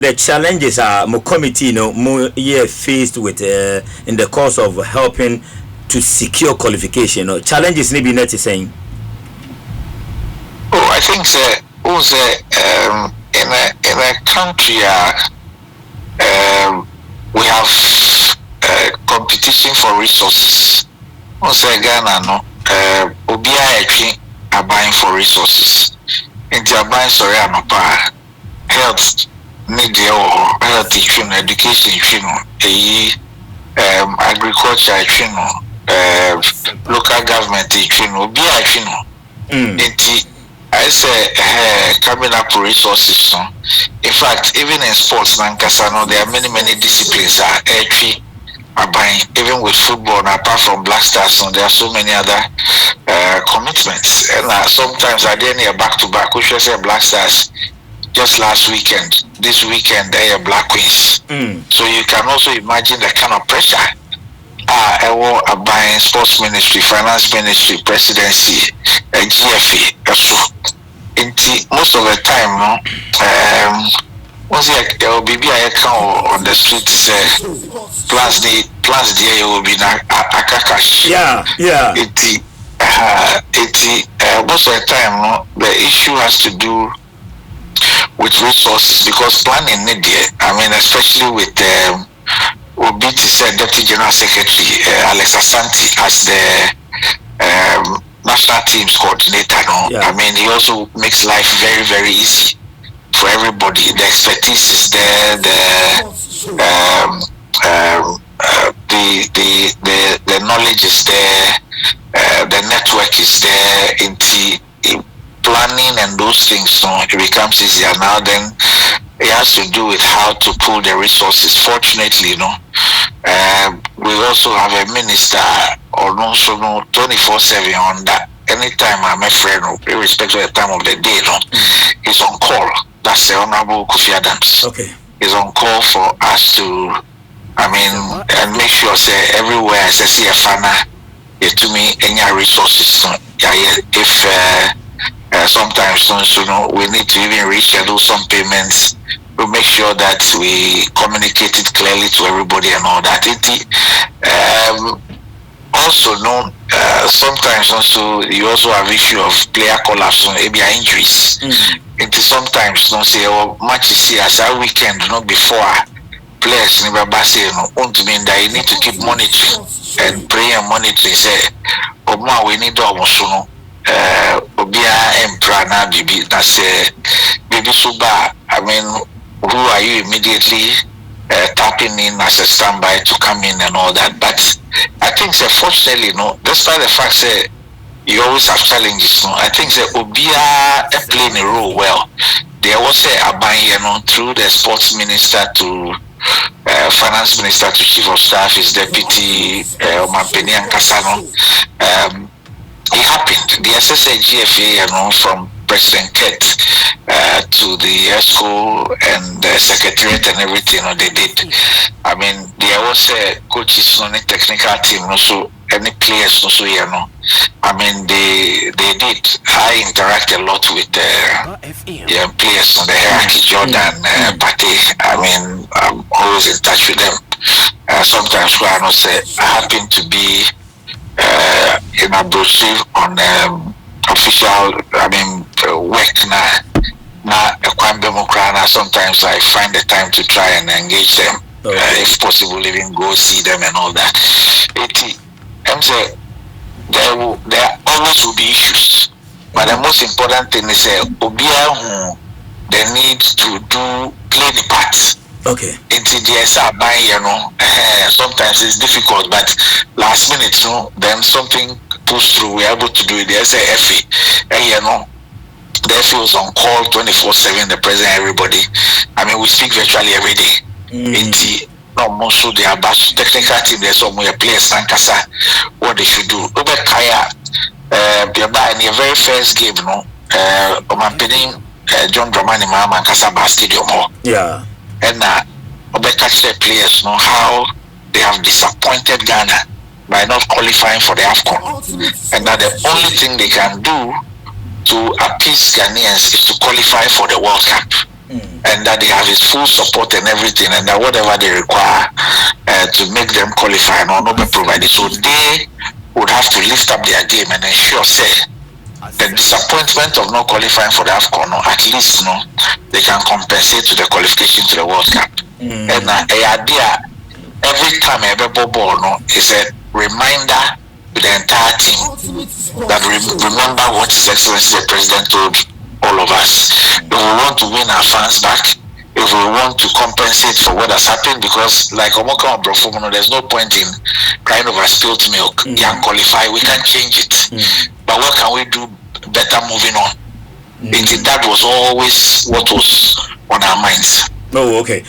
the challenges are more committee, more year faced with in the course of helping to secure qualification or challenges maybe not saying. Oh, I think that also in a country we have competition for resources. Also Ghana no obia etwe aban for resources. Inti aban sorry anopa health media or health education agriculture local government obia inti I say coming up with resources. In fact, even in sports, there are many disciplines that are buying. Even with football, apart from Black Stars, there are so many other commitments. And sometimes I didn't hear back to back. We should say Black Stars just last weekend. This weekend, they are Black Queens. So you can also imagine the kind of pressure. I want a buying sports ministry, finance ministry, presidency, GFA. Most of the time, once you be on the street, plans there will be akakash. Yeah. Most of the time, the issue has to do with resources because planning need there. I mean, especially with Obi said Deputy General Secretary Alex Asante as the national teams coordinator. I mean, he also makes life very easy for everybody. The expertise is there. The knowledge is there. The network is there. In planning and those things, it becomes easier now. Then it has to do with how to pull the resources. Fortunately, we also have a minister or no 24/7 on that. Anytime I'm a friend, irrespective of the time of the day, he's on call. That's the Honorable Kofi Adams. Okay. He's on call for us to, and make sure say everywhere I see a fana, to me any resources. If sometimes we need to even reschedule some payments. We make sure that we communicate it clearly to everybody and all that. Also, sometimes also you also have issue of player collapse on ABI injuries. Sometimes say matches here as a weekend, before players never say to mean that you need to keep monitoring and pray and monitoring. Say, we need almost obia emprana bibi that's baby suba. Who are you immediately tapping in as a standby to come in and all that? But I think fortunately, despite the fact that you always have challenges, I think obia playing a role well. There was a ban, through the sports minister to finance minister to chief of staff, his deputy Mampeni and Kasano. It happened. The SSA GFA, from President Kett to the ESCO and the secretariat and everything, they did. There was a coaches on the technical team, so any players, they did. I interact a lot with the players on the hierarchy, Jordan, Pate. I'm always in touch with them. Sometimes I happen to be in a brochure on official work sometimes I find the time to try and engage them, if possible even go see them and all that. There always will be issues, but the most important thing is the need to play the part. Okay. Sometimes it's difficult, but last minute, then something push through. We're able to do it. There's a FE, the FE was on call 24/7. The president, everybody. We speak virtually every day. Most of the technical team, there's some players Sankasa, what they should do. Over Kaya, in the very first game, John Dramani Mahama Kasaba Stadium. Yeah. And catch the players how they have disappointed Ghana by not qualifying for the AFCON. And that the only thing they can do to appease Ghanaians is to qualify for the World Cup. and that they have his full support and everything, and that whatever they require to make them qualify and not be provided. So they would have to lift up their game and ensure, say, the disappointment of not qualifying for the AFCON, at least they can compensate to the qualification to the World Cup. And idea every time a ball is a reminder to the entire team that remember what His Excellency the President told all of us. If we want to win our fans back, if we want to compensate for what has happened, because like Omoka or Brofomo, there's no point in crying over spilt milk. Can't qualify, we can't change it. But what can we do better moving on? That was always what was on our minds. Oh, okay.